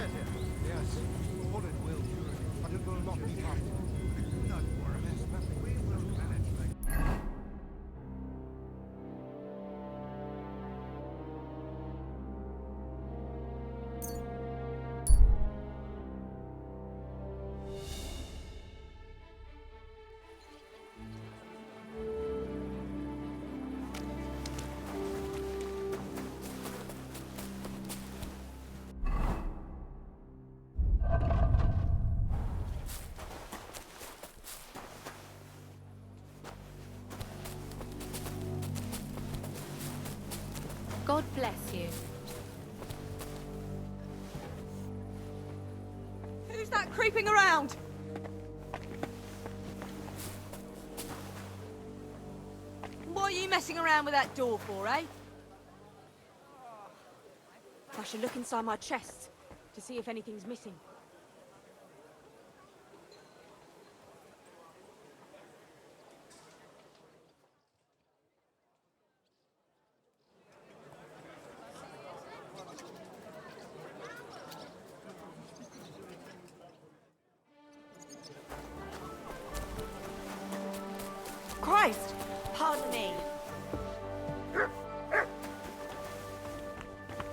Yes, all it will, but it will not be much. Do not worry, Miss Nothing. We will manage things. God bless you. Who's that creeping around? What are you messing around with that door for, eh? I should look inside my chest to see if anything's missing. Christ! Pardon me.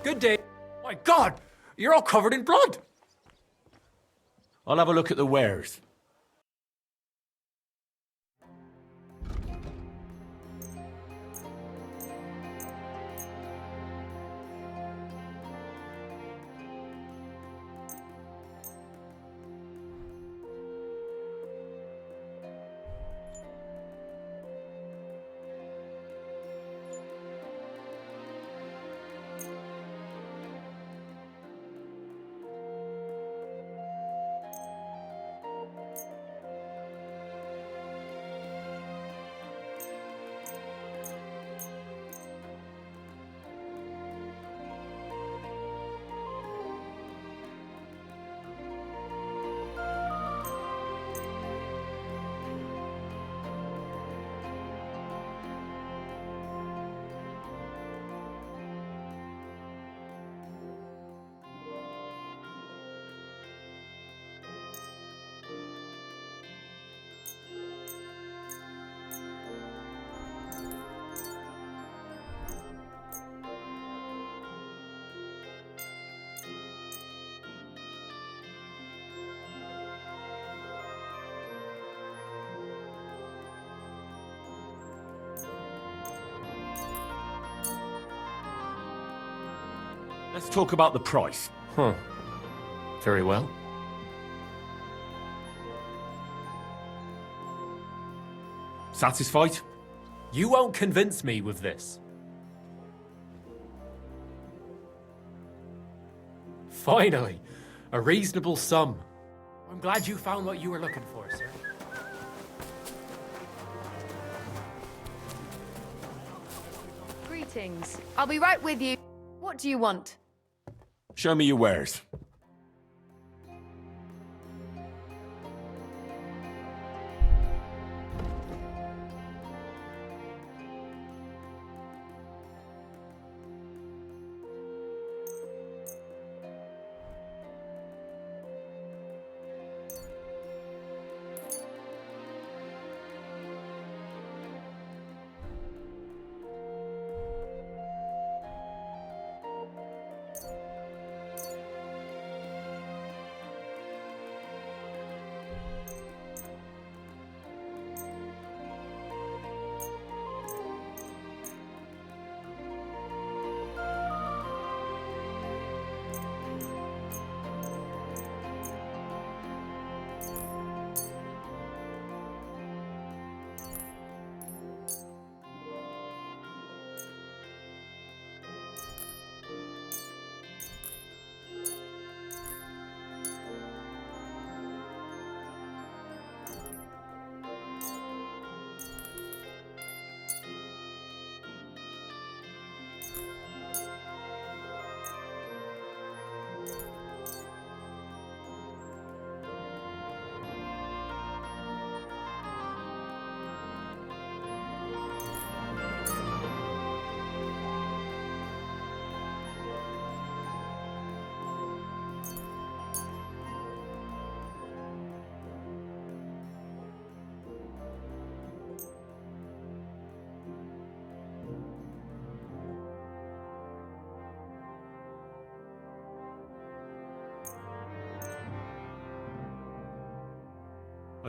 Good day. My God, you're all covered in blood. I'll have a look at the wares. Let's talk about the price. Huh. Very well. Satisfied? You won't convince me with this. Finally, a reasonable sum. I'm glad you found what you were looking for, sir. Greetings. I'll be right with you. What do you want? Show me your wares.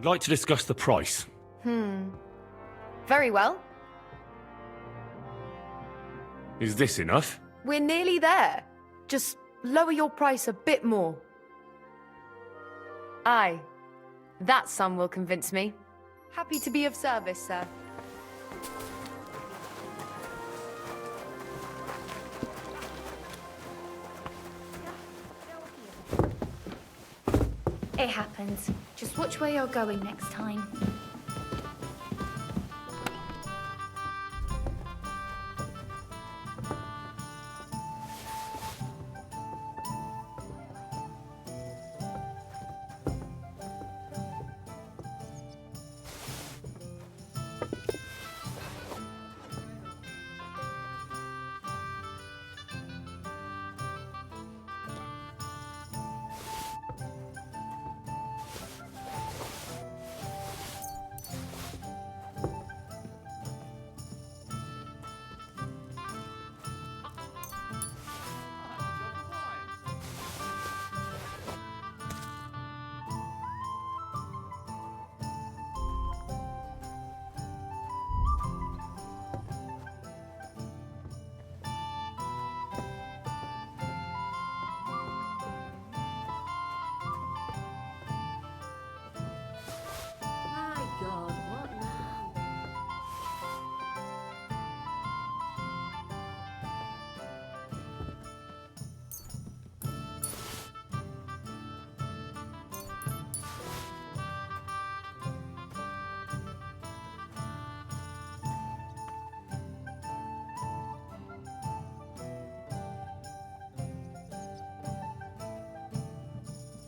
I'd like to discuss the price. Very well. Is this enough? We're nearly there. Just lower your price a bit more. Aye. That sum will convince me. Happy to be of service, sir. It happens. Just watch where you're going next time. My God, what now?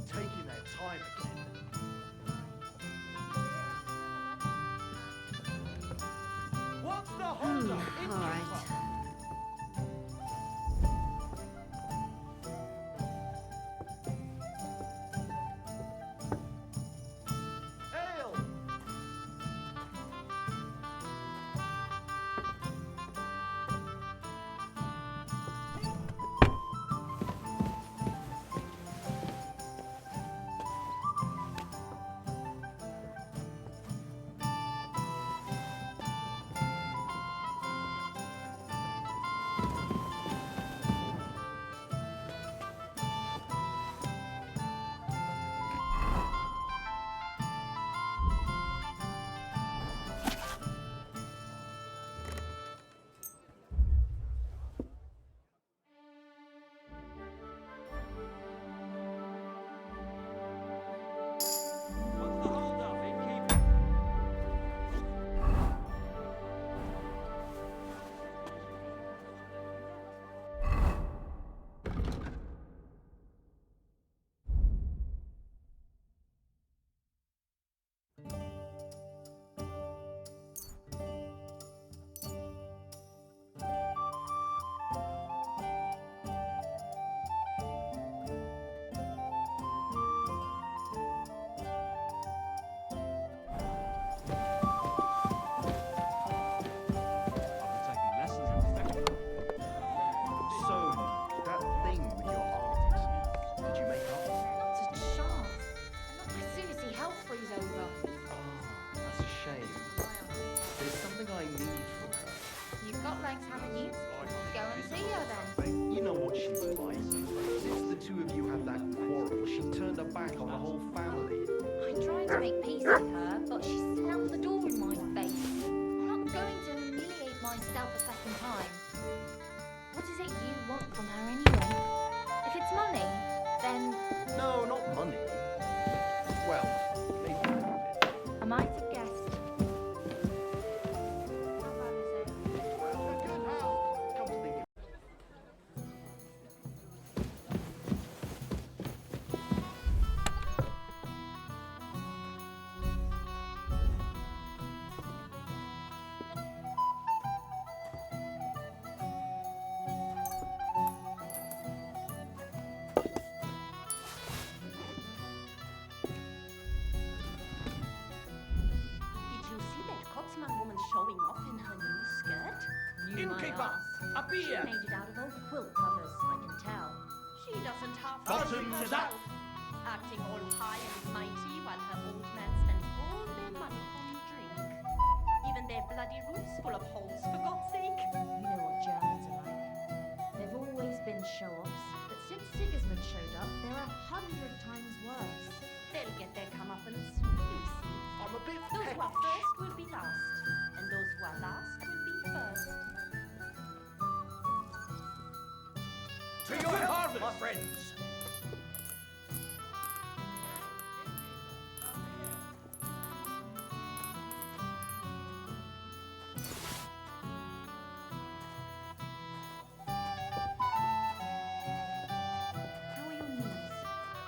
Taking their time again. What's the hold up? All right. Ale! What's the hold up, innkeeper? So, that thing with your aunt, did you make up? Not a chance. As soon as he health freeze over. Oh, that's a shame. There's something I need from her. You've got legs, haven't you? Go and see her then. You know what she was like. Since the two of you had that quarrel, she turned her back on the whole family. I tried to make peace with her, but she slammed the door in my face. I'm not going to humiliate myself a second time. What is it you want from her anyway? If it's money, then No, not money. Well, maybe a little bit. I might have guessed. Well, a good health. Come to think of it. Did you see that Coxman woman showing off in her new skirt? You might Innkeeper! ask. A She beer! made it out of old quilt covers, I can tell. She doesn't half Bottoms herself, acting all high and mighty while her old man spends all money on drink. Even their bloody roof's full of holes, for God's sake. You know what Germans are like. They've always been show-offs, but since Sigismund showed up, they're 100 times worse. They'll get their comeuppance, you'll see. I'm a bit Those who are first will be last, and those who are last will be first. To your harvest, my friends! How are your knees?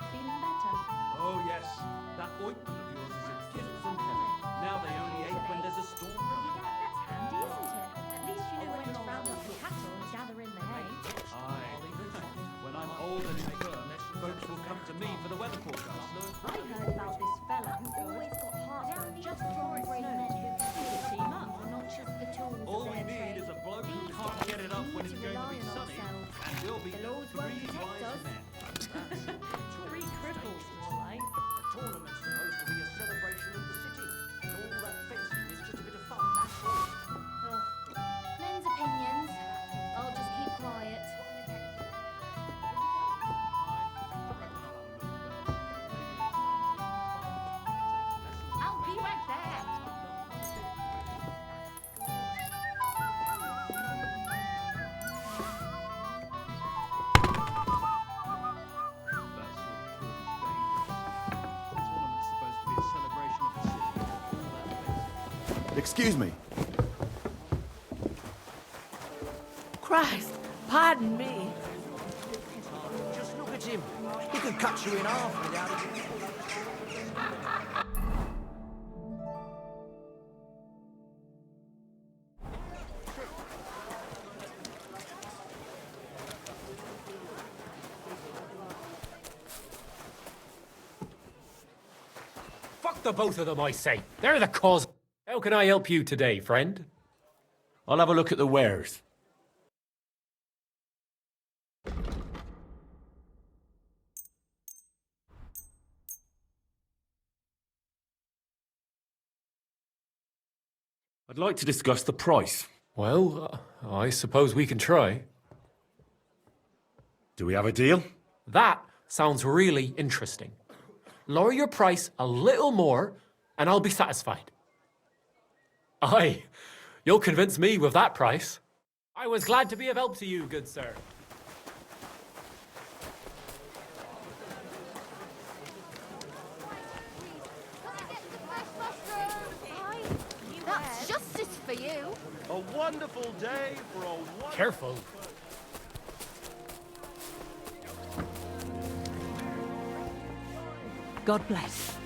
Feeling better? Oh yes, that ointment of yours is a gift from heaven. Now they only ache when there's a storm coming. That's handy, isn't it? At least you know when to round up the cattle and gather in the hay. Aye. When I'm old and infirm, folks will come to me for the weather forecast. I heard about this fella who always got heartburn just from great men who can see the team up. Not just the tools of All we their need trade. is a bloke who These can't days, get it up we when need it's to going to rely be on sunny, ourselves. and we'll be The Lord won't three protect wise us. men. Three cripples, more like. The tournament's supposed to be a celebration of the city. And all that fencing is just a bit of fun, that's all. Men's opinions. I'll just keep quiet. I'll be right there. Excuse me. Christ, pardon me. Just look at him. He could cut you in half without it. Fuck the both of them, I say. They're the cause. How can I help you today, friend? I'll have a look at the wares. I'd like to discuss the price. Well, I suppose we can try. Do we have a deal? That sounds really interesting. Lower your price a little more, and I'll be satisfied. Aye, you'll convince me with that price. I was glad to be of help to you, good sir. That's justice for you. A wonderful day for a wonderful... Careful. God bless.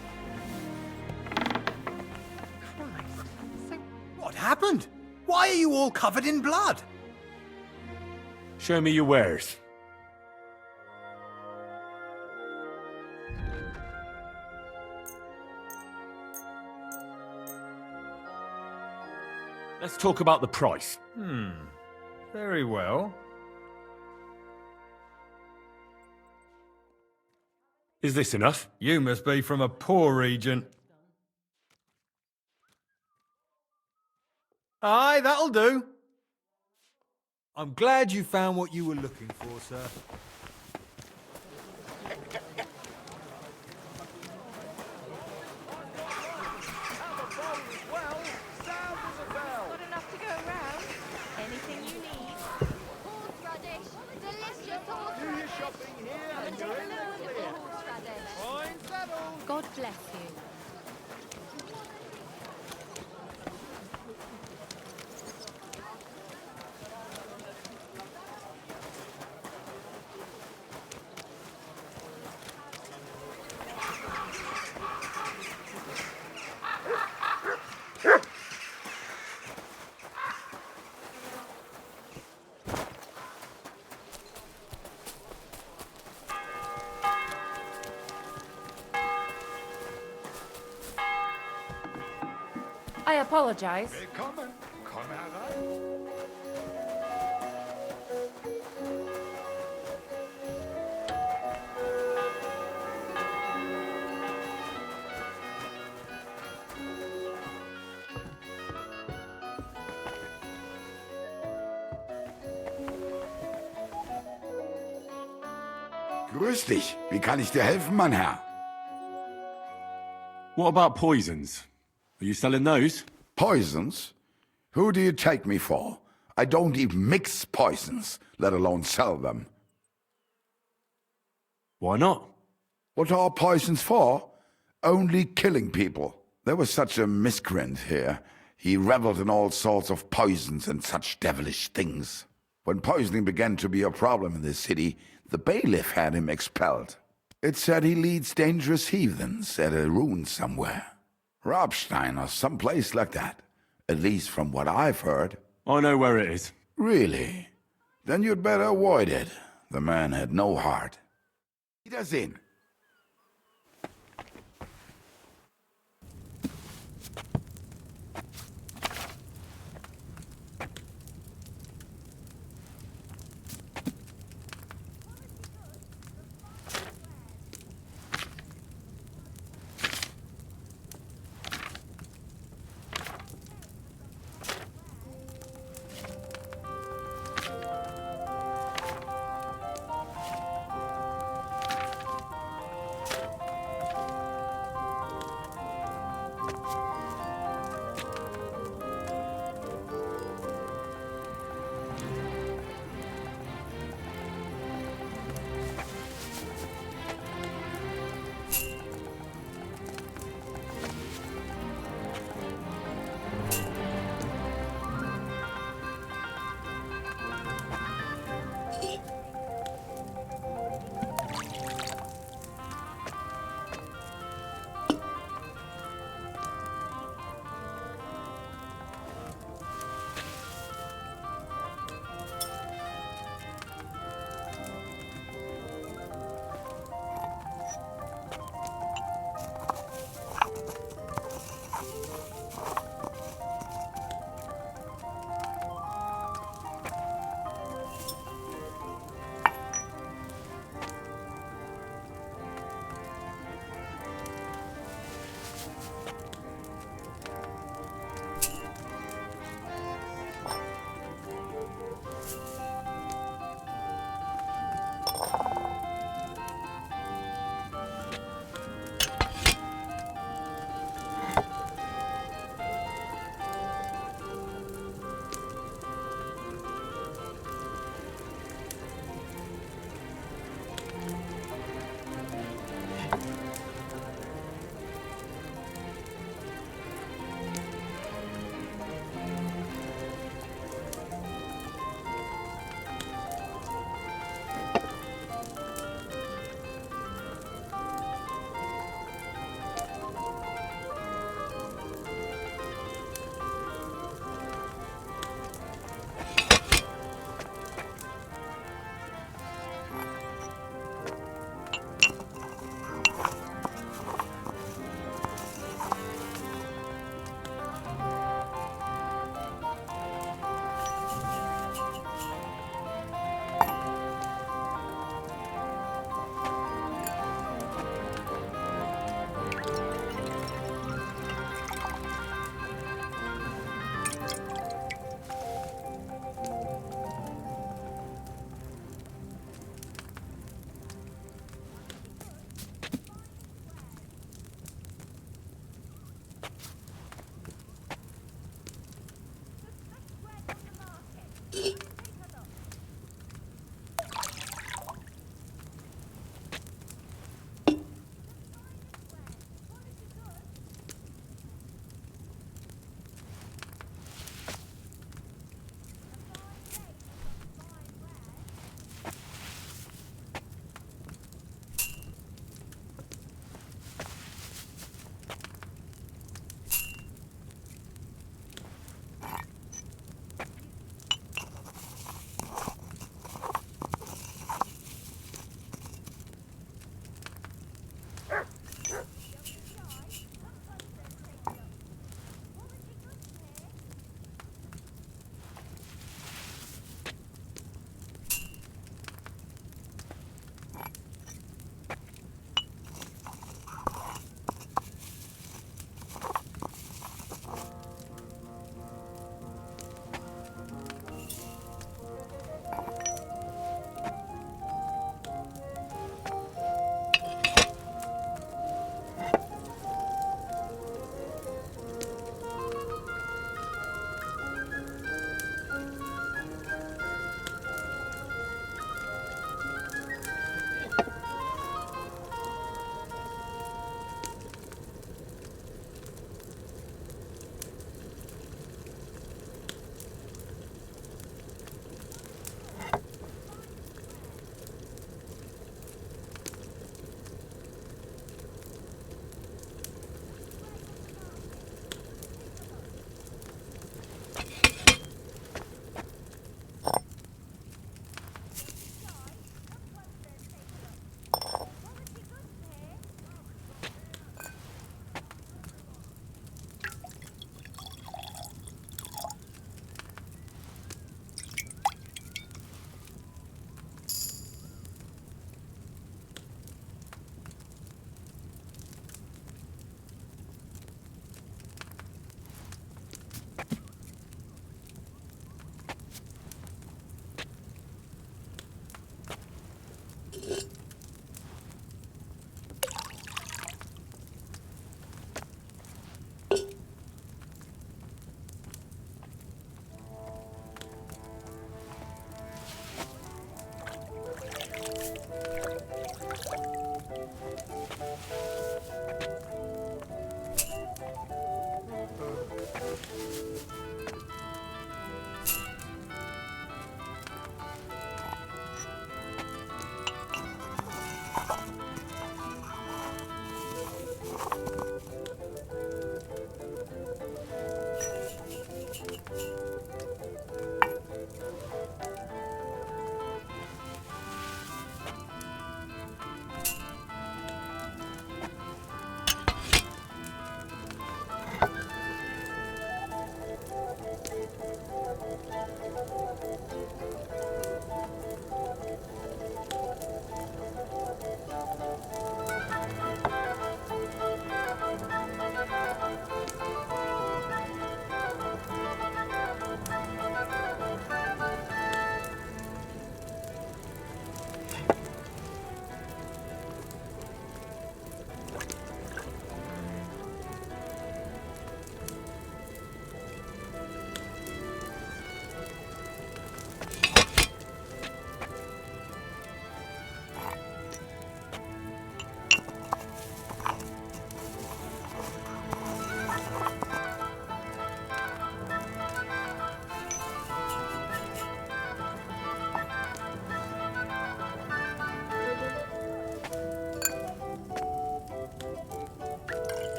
What happened? Why are you all covered in blood? Show me your wares. Let's talk about the price. Very well. Is this enough? You must be from a poor region. Aye, that'll do. I'm glad you found what you were looking for, sir. Good enough to go around. Anything you need. Horseradish. Delicious horseradish. shopping here Come and take a look at the horseradish. God bless you. I apologize. Willkommen. Komm herein. Grüß dich. Wie kann ich dir helfen, mein Herr? What about poisons? Are you selling those? Poisons? Who do you take me for? I don't even mix poisons, let alone sell them. Why not? What are poisons for? Only killing people. There was such a miscreant here. He reveled in all sorts of poisons and such devilish things. When poisoning began to be a problem in the city, the bailiff had him expelled. It said he leads dangerous heathens at a ruin somewhere. Robstein or someplace like that. At least from what I've heard. I know where it is. Really? Then you'd better avoid it. The man had no heart. Wiedersehen.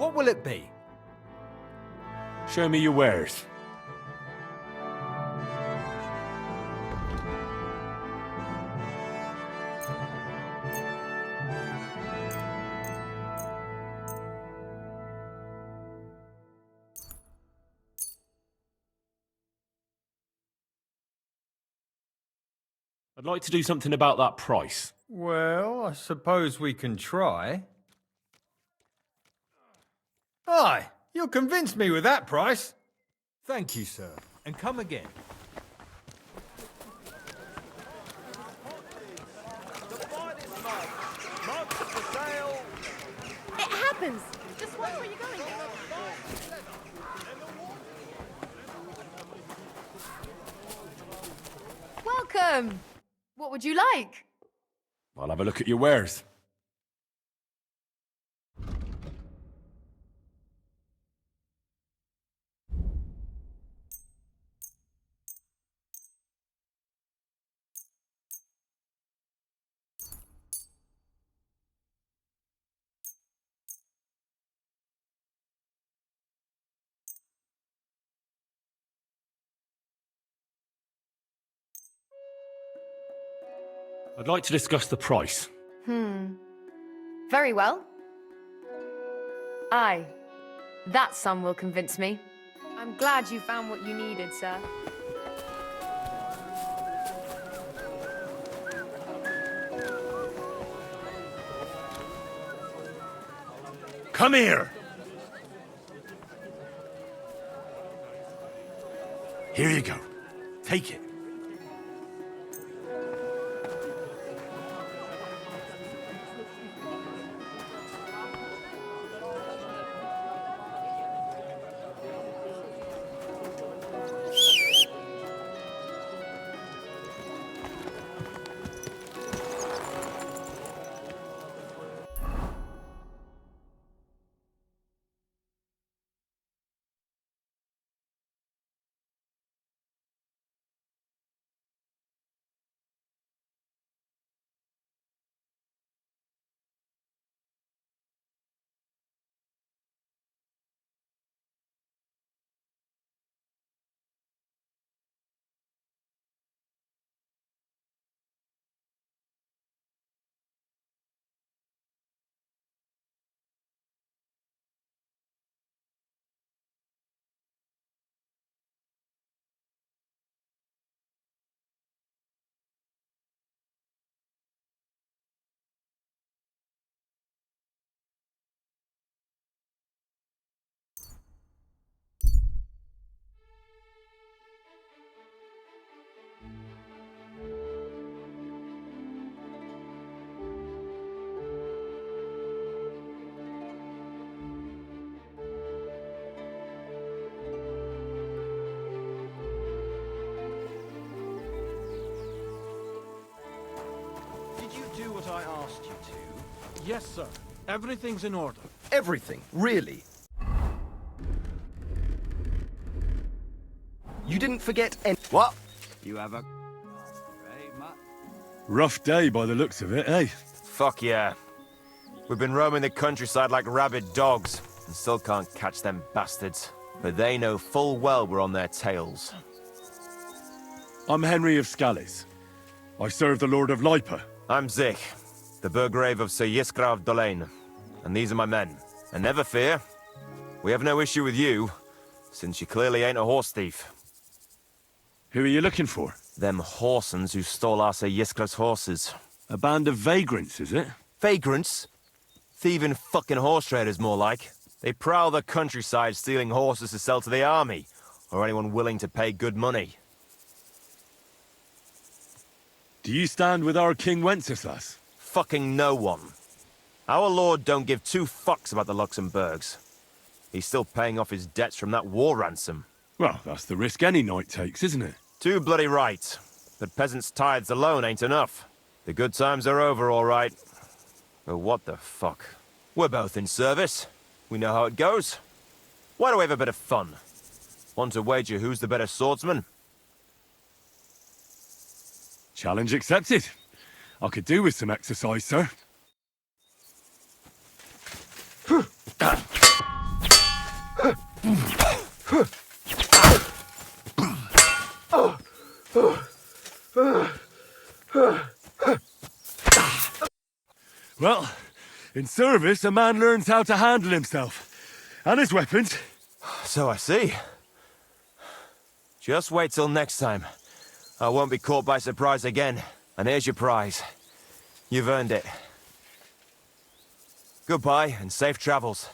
What will it be? Show me your wares. I'd like to do something about that price. Well, I suppose we can try. Aye, you'll convince me with that price. Thank you, sir. And come again. It happens! Just watch where you're going. Welcome! What would you like? I'll have a look at your wares. I'd like to discuss the price. Very well. Aye. That sum will convince me. I'm glad you found what you needed, sir. Come here! Here you go. Take it. Did you do what I asked you to? Yes, sir. Everything's in order. Everything, really. You didn't forget any... What? You have a... Rough day by the looks of it, eh? Fuck yeah. We've been roaming the countryside like rabid dogs, and still can't catch them bastards. But they know full well we're on their tails. I'm Henry of Scallis. I serve the Lord of Lipa. I'm Zich, the Burgrave of Sir Yiskrav Dolain. And these are my men. And never fear, we have no issue with you, since you clearly ain't a horse thief. Who are you looking for? Them horsens who stole our Sir Yiskrav's horses. A band of vagrants, is it? Vagrants? Thieving fucking horse traders, more like. They prowl the countryside stealing horses to sell to the army, or anyone willing to pay good money. Do you stand with our King Wenceslas? Fucking no one. Our lord don't give two fucks about the Luxembourgs. He's still paying off his debts from that war ransom. Well, that's the risk any knight takes, isn't it? Too bloody right. But peasants' tithes alone ain't enough. The good times are over, all right. But what the fuck? We're both in service. We know how it goes. Why don't we have a bit of fun? Want to wager who's the better swordsman? Challenge accepted. I could do with some exercise, sir. Well, in service, a man learns how to handle himself. And his weapons. So I see. Just wait till next time. I won't be caught by surprise again. And here's your prize. You've earned it. Goodbye, and safe travels.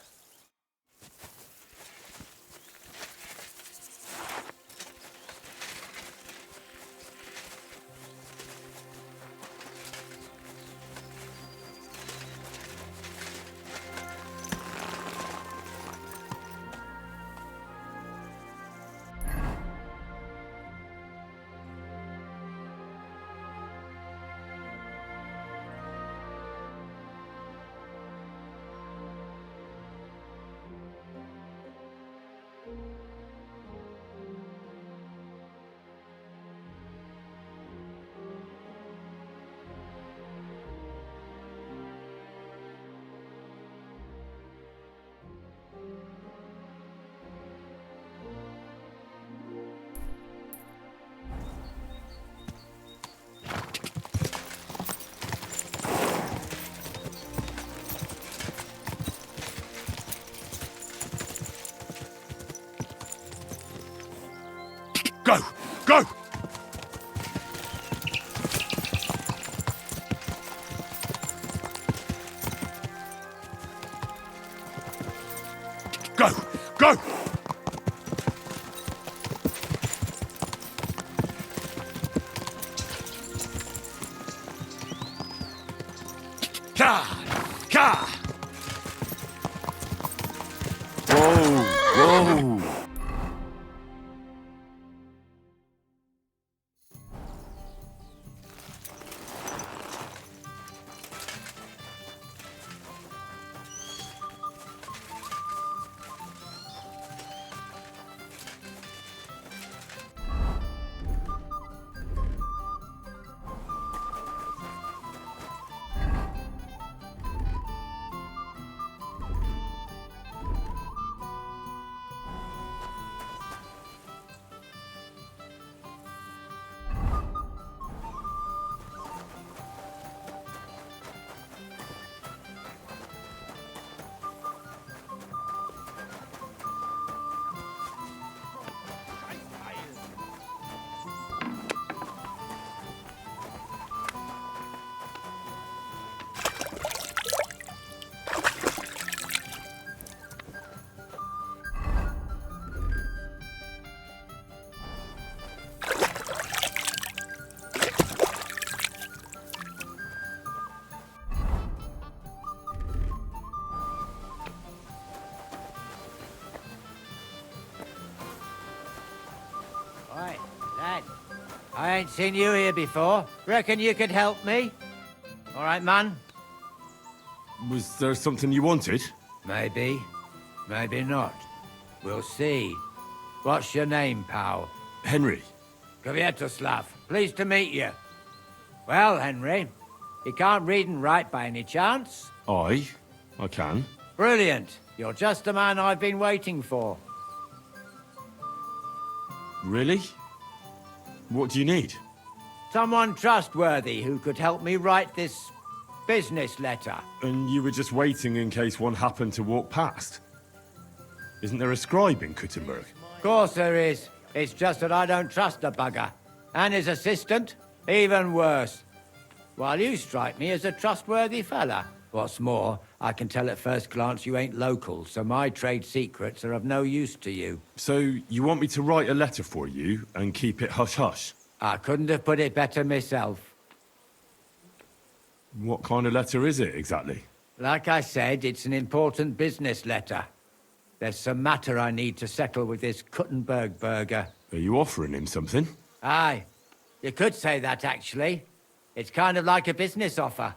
Go! Go! Go! Go! Ka! Ka! Whoa! Whoa! Oi, lad. I ain't seen you here before. Reckon you could help me? All right, man? Was there something you wanted? Maybe. Maybe not. We'll see. What's your name, pal? Henry. Kvyertsolav. Pleased to meet you. Well, Henry, you can't read and write by any chance? I can. Brilliant. You're just the man I've been waiting for. Really? What do you need? Someone trustworthy who could help me write this business letter. And you were just waiting in case one happened to walk past? Isn't there a scribe in Kuttenberg? Of course there is. It's just that I don't trust the bugger. And his assistant, even worse. While you strike me as a trustworthy fella. What's more, I can tell at first glance you ain't local, so my trade secrets are of no use to you. So, you want me to write a letter for you and keep it hush-hush? I couldn't have put it better myself. What kind of letter is it, exactly? Like I said, it's an important business letter. There's some matter I need to settle with this Kuttenberg burger. Are you offering him something? Aye. You could say that, actually. It's kind of like a business offer.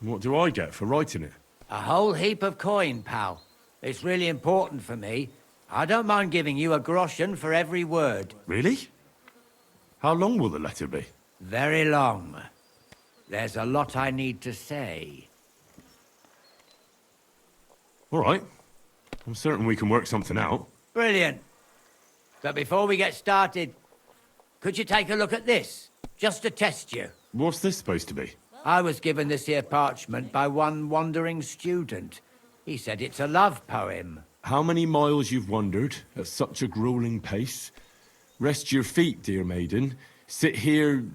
What do I get for writing it? A whole heap of coin, pal. It's really important for me. I don't mind giving you a groschen for every word. Really? How long will the letter be? Very long. There's a lot I need to say. All right. I'm certain we can work something out. Brilliant. But before we get started, could you take a look at this? Just to test you. What's this supposed to be? I was given this here parchment by one wandering student. He said it's a love poem. How many miles you've wandered at such a grueling pace? Rest your feet, dear maiden. Sit here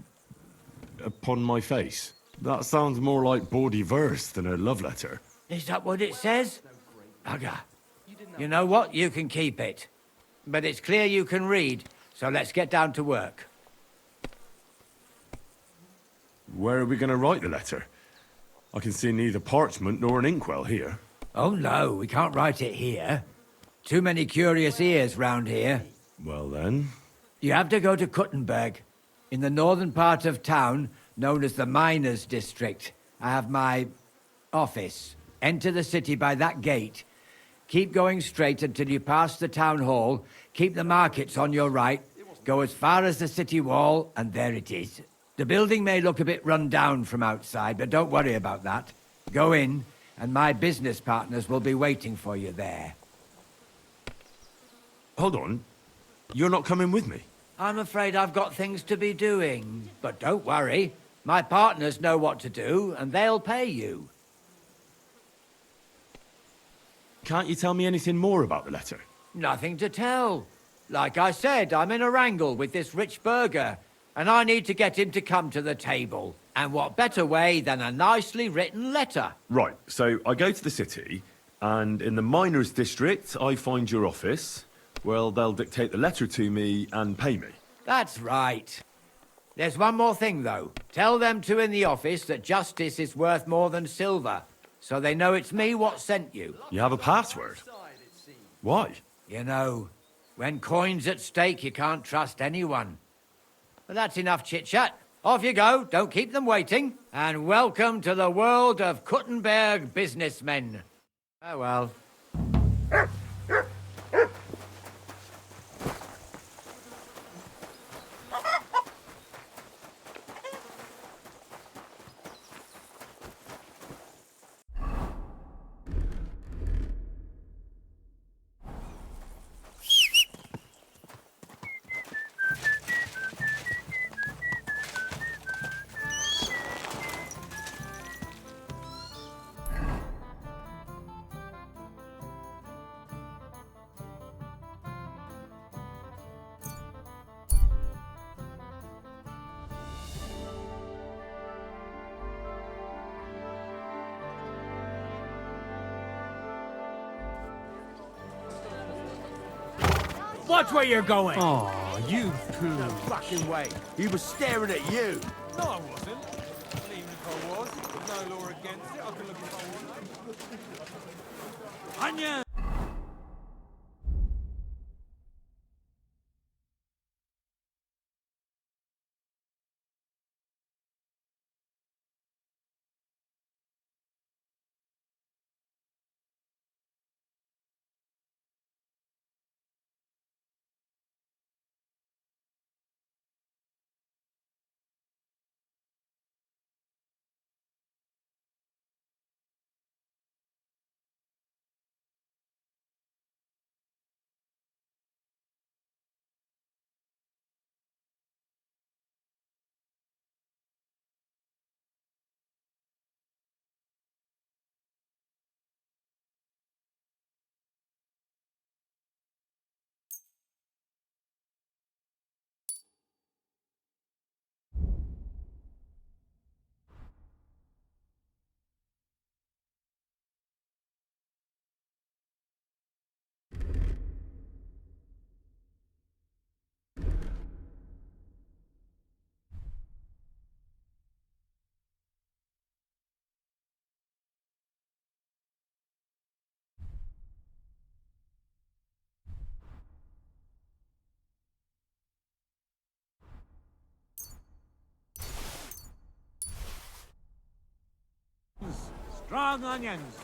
upon my face. That sounds more like bawdy verse than a love letter. Is that what it says? Bugger. You know what? You can keep it. But it's clear you can read, so let's get down to work. Where are we going to write the letter? I can see neither parchment nor an inkwell here. Oh no, we can't write it here. Too many curious ears round here. Well then... You have to go to Kuttenberg, in the northern part of town, known as the Miners' District. I have my office. Enter the city by that gate. Keep going straight until you pass the town hall. Keep the markets on your right. Go as far as the city wall, and there it is. The building may look a bit run down from outside, but don't worry about that. Go in, and my business partners will be waiting for you there. Hold on. You're not coming with me? I'm afraid I've got things to be doing. But don't worry. My partners know what to do, and they'll pay you. Can't you tell me anything more about the letter? Nothing to tell. Like I said, I'm in a wrangle with this rich burgher, and I need to get him to come to the table. And what better way than a nicely written letter? Right, so I go to the city, and in the Miners' District, I find your office. Well, they'll dictate the letter to me and pay me. That's right. There's one more thing, though. Tell them two in the office that justice is worth more than silver, so they know it's me what sent you. You have a password? Why? You know, when coin's at stake, you can't trust anyone. But that's enough chit-chat. Off you go, don't keep them waiting. And welcome to the world of Kuttenberg businessmen. Farewell. Watch where you're going! Aw, you too. No fucking way. He was staring at you. No, I wasn't. And even if I was, there's no law against it. I can look if I want. Onion! Strong onions.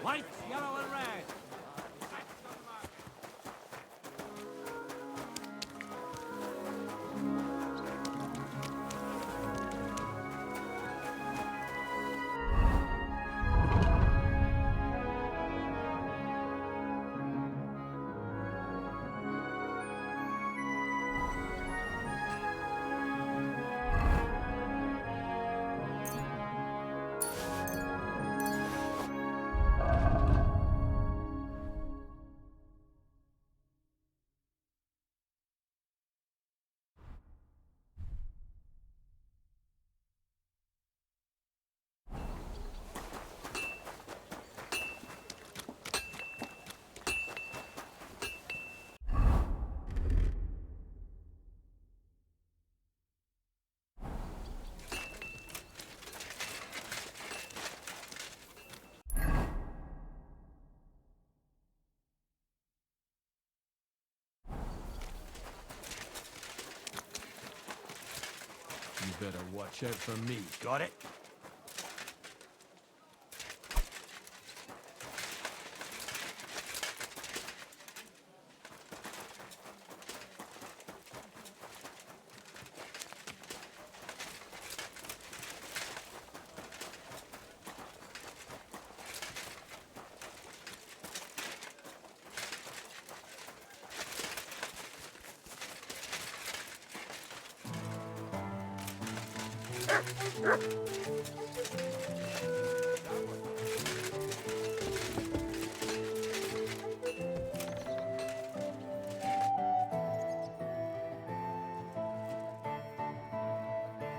White, yellow, and red. better watch out for me, got it?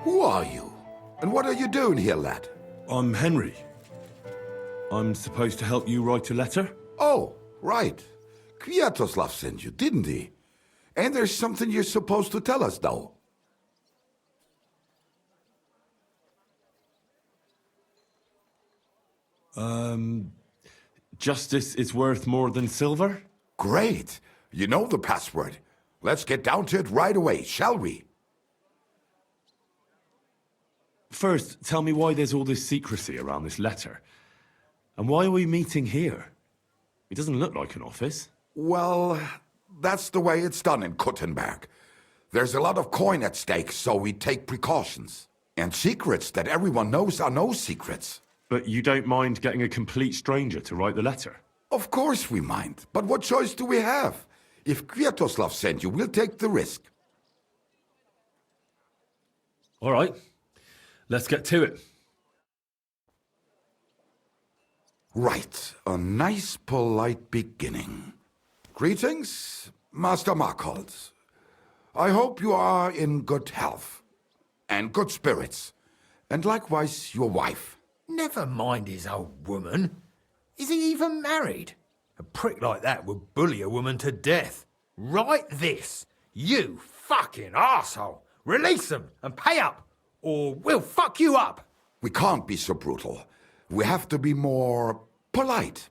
Who are you? And what are you doing here, lad? I'm Henry. I'm supposed to help you write a letter? Oh, right. Kvyertsolav sent you, didn't he? And there's something you're supposed to tell us, though. Justice is worth more than silver? Great. You know the password. Let's get down to it right away, shall we? First, tell me why there's all this secrecy around this letter. And why are we meeting here? It doesn't look like an office. Well, that's the way it's done in Kuttenberg. There's a lot of coin at stake, so we take precautions. And secrets that everyone knows are no secrets. But you don't mind getting a complete stranger to write the letter? Of course we mind. But what choice do we have? If Kvyertsolav sent you, we'll take the risk. All right. Let's get to it. Right. A nice, polite beginning. Greetings, Master Marcold. I hope you are in good health. And good spirits. And likewise, your wife. Never mind his old woman. Is he even married? A prick like that would bully a woman to death. Write this. You fucking arsehole. Release them and pay up, or we'll fuck you up. We can't be so brutal. We have to be more polite.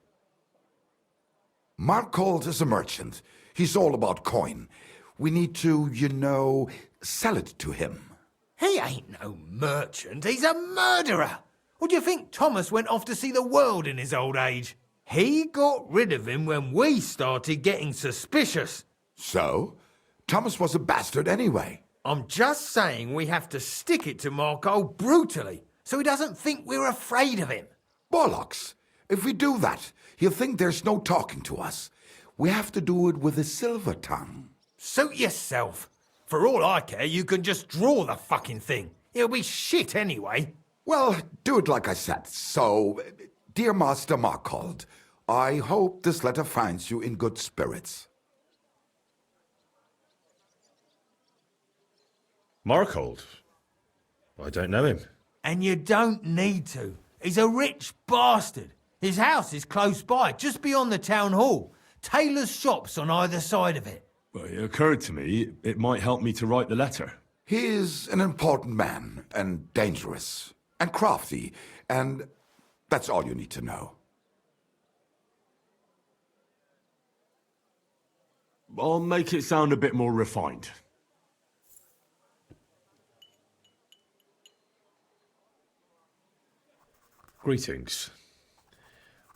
Marcold is a merchant. He's all about coin. We need to, sell it to him. He ain't no merchant. He's a murderer. Or do you think Thomas went off to see the world in his old age? He got rid of him when we started getting suspicious. So? Thomas was a bastard anyway. I'm just saying we have to stick it to Marco brutally, so he doesn't think we're afraid of him. Bollocks! If we do that, he'll think there's no talking to us. We have to do it with a silver tongue. Suit yourself. For all I care, you can just draw the fucking thing. It'll be shit anyway. Well, do it like I said. So, dear Master Marcold, I hope this letter finds you in good spirits. Marcold? I don't know him. And you don't need to. He's a rich bastard. His house is close by, just beyond the town hall. Tailor's shops on either side of it. Well, it occurred to me it might help me to write the letter. He is an important man, and dangerous, and crafty, and that's all you need to know. I'll make it sound a bit more refined. Greetings.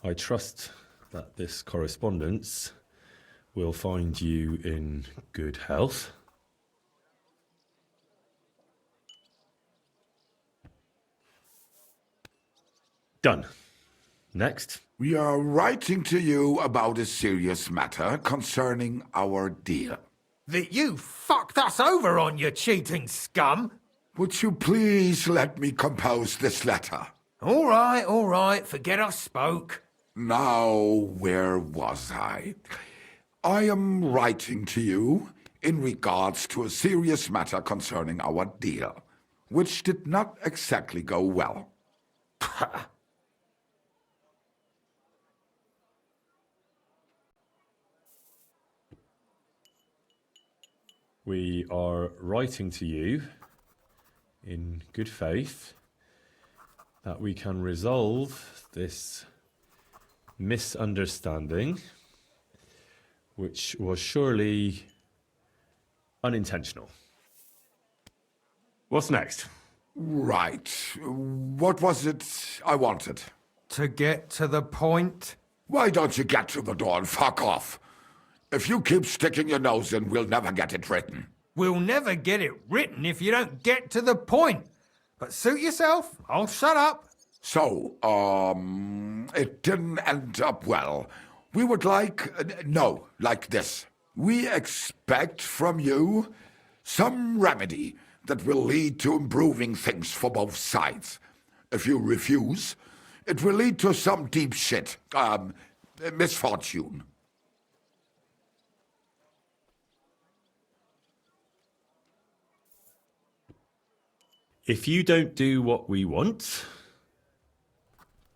I trust that this correspondence will find you in good health. Done. Next. We are writing to you about a serious matter concerning our deal. That you fucked us over on, you cheating scum! Would you please let me compose this letter? All right, forget I spoke. Now, where was I? I am writing to you in regards to a serious matter concerning our deal, which did not exactly go well. We are writing to you in good faith that we can resolve this misunderstanding, which was surely unintentional. What's next? Right. What was it I wanted? To get to the point? Why don't you get to the door and fuck off? If you keep sticking your nose in, we'll never get it written. We'll never get it written if you don't get to the point. But suit yourself, I'll shut up. So, it didn't end up well. We would like this. We expect from you some remedy that will lead to improving things for both sides. If you refuse, it will lead to some deep shit, misfortune. If you don't do what we want,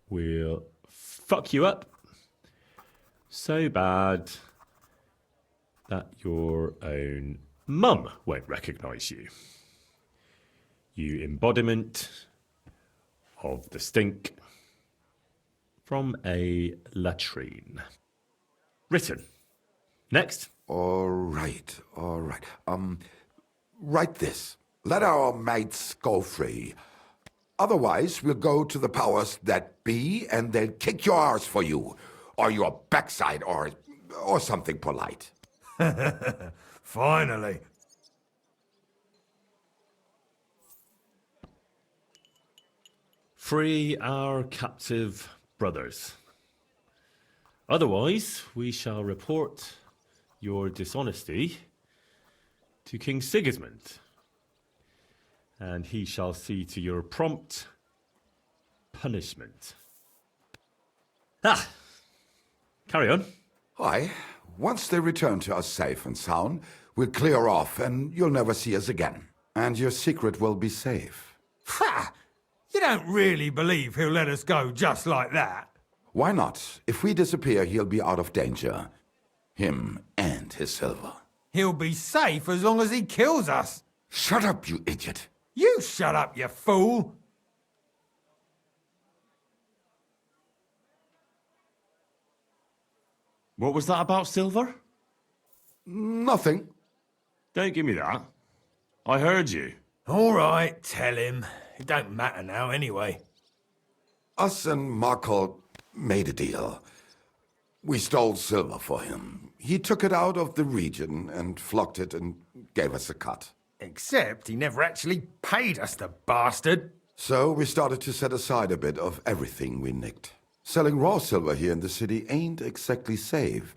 we'll fuck you up so bad that your own mum won't recognise you. You embodiment of the stink from a latrine. Written. Next. All right. Write this. Let our mates go free. Otherwise, we'll go to the powers that be and they'll kick your arse for you. Or your backside, or something polite. Finally. Free our captive brothers. Otherwise, we shall report your dishonesty to King Sigismund, and he shall see to your prompt punishment. Carry on. Aye. Once they return to us safe and sound, we'll clear off and you'll never see us again. And your secret will be safe. Ha! You don't really believe he'll let us go just like that? Why not? If we disappear, he'll be out of danger. Him and his silver. He'll be safe as long as he kills us. Shut up, you idiot. You shut up, you fool. What was that about silver? Nothing. Don't give me that. I heard you. All right, tell him. It don't matter now anyway. Us and Marco made a deal. We stole silver for him. He took it out of the region and flocked it and gave us a cut. Except he never actually paid us, the bastard. So we started to set aside a bit of everything we nicked. Selling raw silver here in the city ain't exactly safe,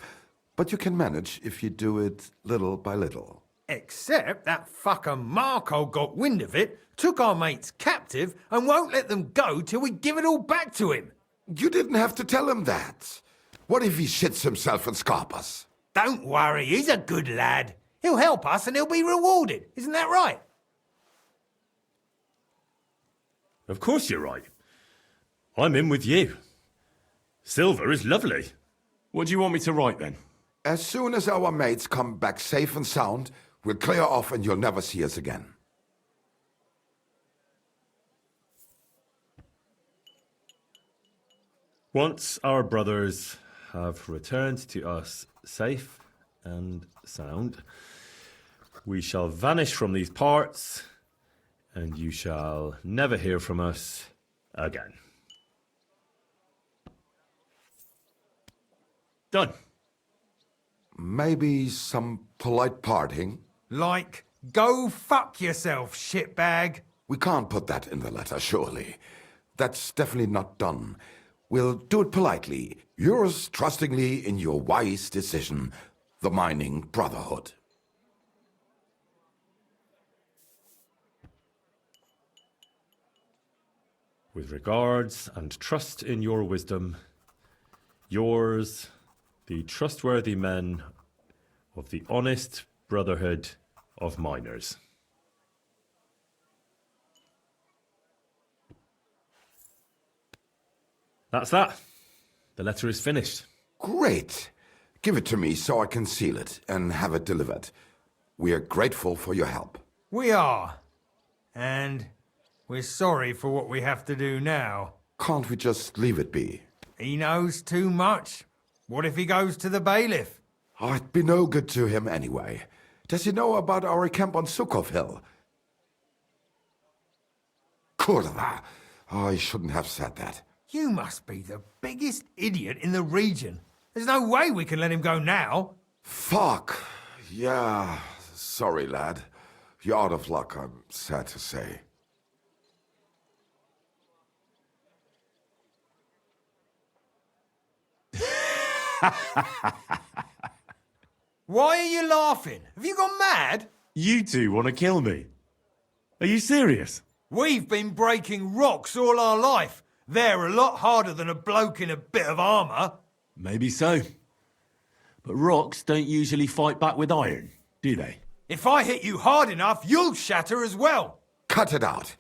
but you can manage if you do it little by little. Except that fucker Marco got wind of it, took our mates captive, and won't let them go till we give it all back to him. You didn't have to tell him that. What if he shits himself and Scarpas? Don't worry, he's a good lad. He'll help us and he'll be rewarded. Isn't that right? Of course you're right. I'm in with you. Silver is lovely. What do you want me to write then? As soon as our mates come back safe and sound, we'll clear off and you'll never see us again. Once our brothers have returned to us safe and sound, we shall vanish from these parts, and you shall never hear from us again. Done. Maybe some polite parting? Like, go fuck yourself, shitbag. We can't put that in the letter, surely. That's definitely not done. We'll do it politely. Yours trustingly in your wise decision, the Mining Brotherhood. With regards and trust in your wisdom, yours, the trustworthy men of the honest Brotherhood of Miners. That's that. The letter is finished. Great. Give it to me so I can seal it and have it delivered. We are grateful for your help. We are. And we're sorry for what we have to do now. Can't we just leave it be? He knows too much. What if he goes to the bailiff? Oh, it'd be no good to him anyway. Does he know about our camp on Sukov Hill? Kurva. I shouldn't have said that. You must be the biggest idiot in the region. There's no way we can let him go now. Fuck. Yeah, sorry, lad. You're out of luck, I'm sad to say. Why are you laughing? Have you gone mad? You two want to kill me? Are you serious? We've been breaking rocks all our life. They're a lot harder than a bloke in a bit of armour. Maybe so. But rocks don't usually fight back with iron, do they? If I hit you hard enough, you'll shatter as well. Cut it out.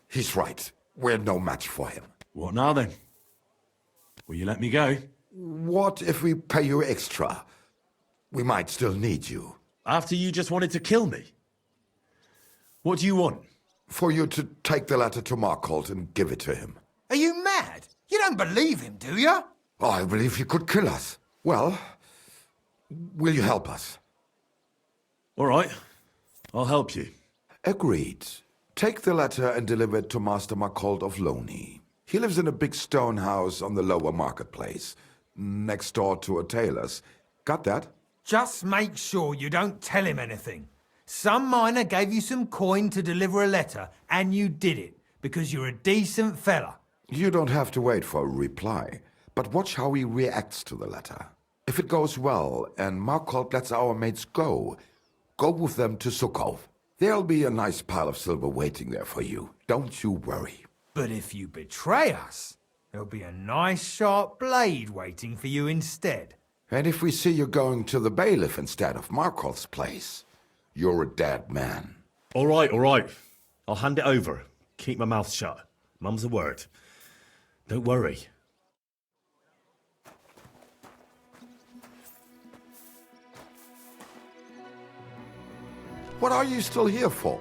He's right. We're no match for him. What now then? Will you let me go? What if we pay you extra? We might still need you. After you just wanted to kill me? What do you want? For you to take the letter to Marcolt and give it to him. Are you mad? You don't believe him, do you? I believe he could kill us. Well, will you help us? All right. I'll help you. Agreed. Take the letter and deliver it to Master Marcolt of Loney. He lives in a big stone house on the lower marketplace, next door to a tailor's. Got that? Just make sure you don't tell him anything. Some miner gave you some coin to deliver a letter, and you did it, because you're a decent fella. You don't have to wait for a reply, but watch how he reacts to the letter. If it goes well, and Marcolt lets our mates go with them to Sukhov. There'll be a nice pile of silver waiting there for you. Don't you worry. But if you betray us, there'll be a nice sharp blade waiting for you instead. And if we see you going to the bailiff instead of Marcolt's place, you're a dead man. All right, all right. I'll hand it over. Keep my mouth shut. Mum's a word. Don't worry. What are you still here for?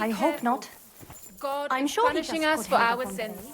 I hope not. God I'm is sure he punishing just us put for him our up on sins. me.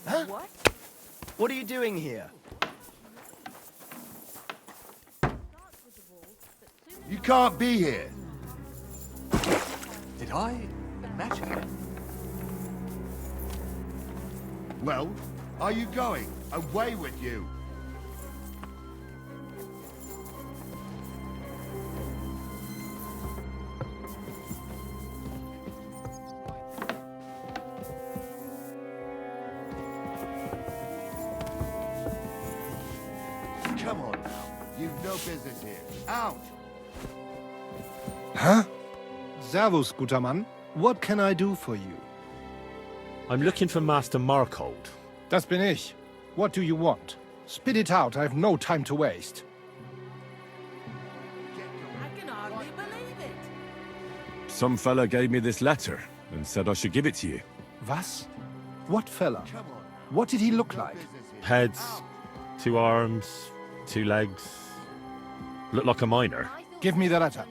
Huh? What are you doing here? You can't be here. Did I imagine it? Well, are you going? Away with you. Come on now. You've no business here. Out! Hä? Servus, guter Mann. What can I do for you? I'm looking for Master Marcold. Das bin ich. What do you want? Spit it out, I have no time to waste. I can hardly believe it. Some fella gave me this letter and said I should give it to you. Was? What fella? What did he look like? Heads, 2 arms, 2 legs. Looked like a miner. Give me the letter.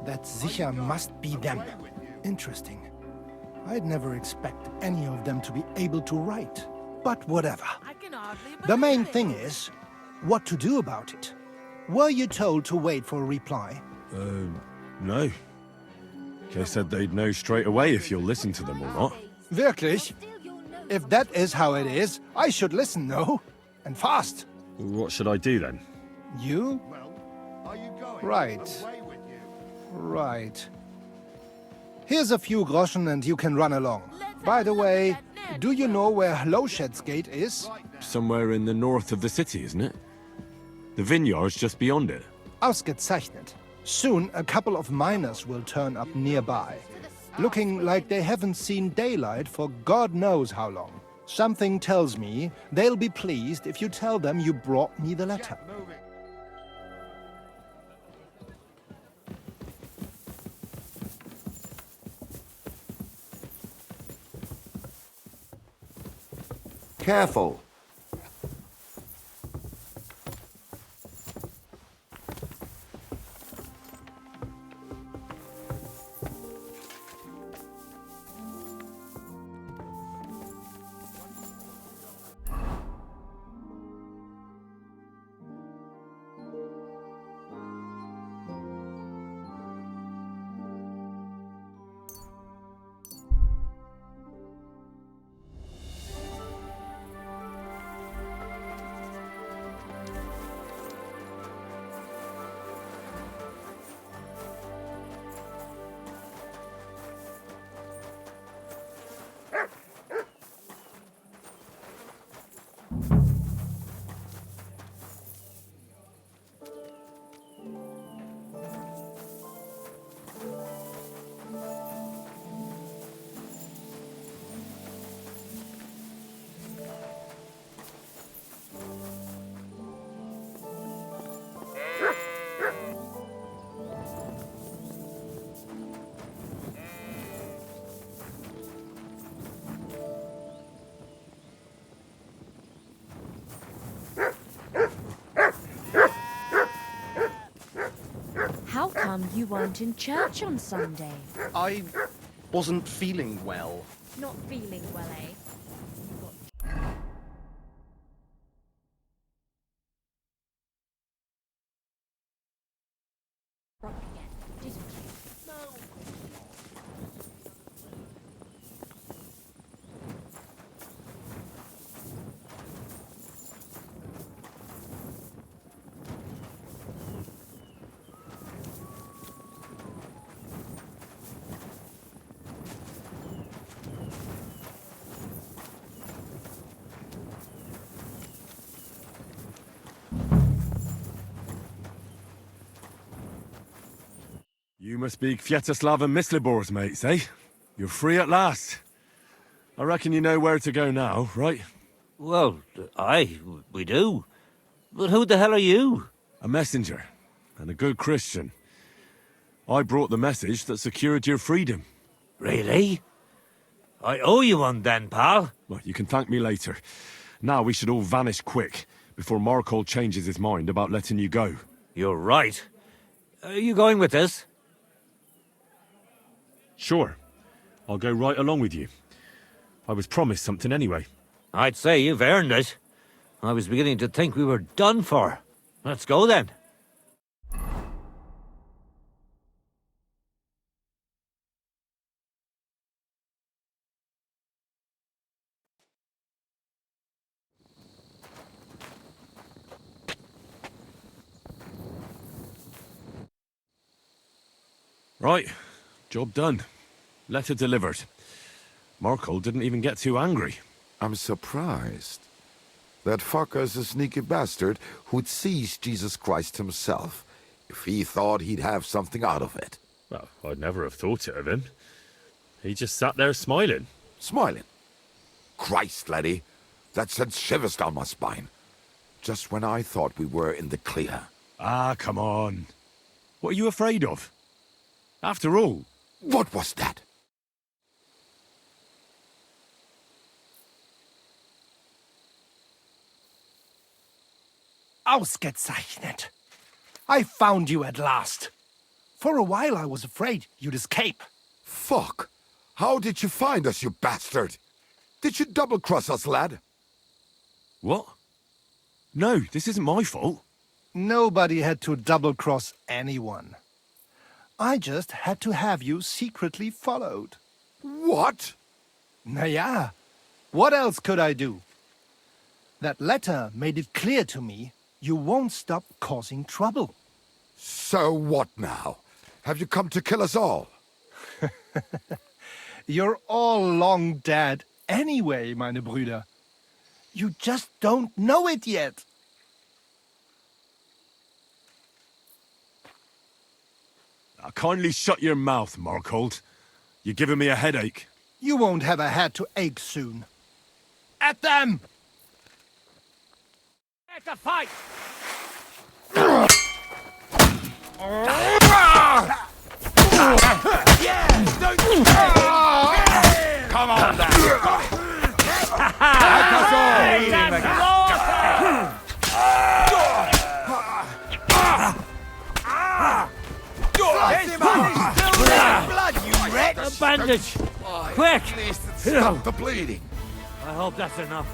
That sicher must be them. Interesting. I'd never expect any of them to be able to write. But whatever. The main thing is, what to do about it. Were you told to wait for a reply? No. They said they'd know straight away if you'll listen to them or not. Wirklich? If that is how it is, I should listen, no? And fast. What should I do then? You? Right. Right. Here's a few groschen and you can run along. By the way, do you know where Lowshed's Gate is? Somewhere in the north of the city, isn't it? The vineyard's just beyond it. Ausgezeichnet. Soon, a couple of miners will turn up nearby, looking like they haven't seen daylight for God knows how long. Something tells me they'll be pleased if you tell them you brought me the letter. Careful. How come you weren't in church on Sunday? I wasn't feeling well. Not feeling well, eh? You must be Kvyertsolav and Myslibor's mates, eh? You're free at last. I reckon you know where to go now, right? Well, we do. But who the hell are you? A messenger, and a good Christian. I brought the message that secured your freedom. Really? I owe you one then, pal. Well, you can thank me later. Now we should all vanish quick, before Marcold changes his mind about letting you go. You're right. Are you going with us? Sure. I'll go right along with you. I was promised something anyway. I'd say you've earned it. I was beginning to think we were done for. Let's go then. Right. Job done. Letter delivered. Marcold didn't even get too angry. I'm surprised. That fucker's a sneaky bastard who'd seize Jesus Christ himself, if he thought he'd have something out of it. Well, I'd never have thought it of him. He just sat there smiling. Smiling? Christ, laddie, that sent shivers down my spine. Just when I thought we were in the clear. Ah, come on. What are you afraid of? After all... What was that? Ausgezeichnet. I found you at last. For a while I was afraid you'd escape. Fuck! How did you find us, you bastard? Did you double-cross us, lad? What? No, this isn't my fault. Nobody had to double-cross anyone. I just had to have you secretly followed. What? Naja, what else could I do? That letter made it clear to me you won't stop causing trouble. So what now? Have you come to kill us all? You're all long dead anyway, meine Brüder. You just don't know it yet. Now, kindly shut your mouth, Marcold. You're giving me a headache. You won't have a head to ache soon. At them! It's a fight! Come on, then. Let us Blood, you wretch! A bandage! Quick! At least it stopped the bleeding. I hope that's enough.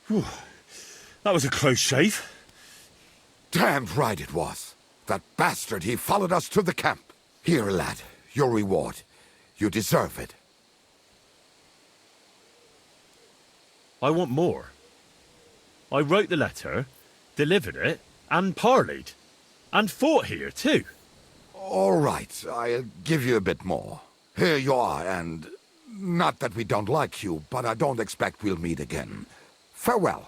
Whew. That was a close shave. Damned right it was. That bastard, he followed us to the camp. Here, lad, your reward. You deserve it. I want more. I wrote the letter, delivered it, and parleyed. And fought here, too. All right, I'll give you a bit more. Here you are, and... Not that we don't like you, but I don't expect we'll meet again. Farewell.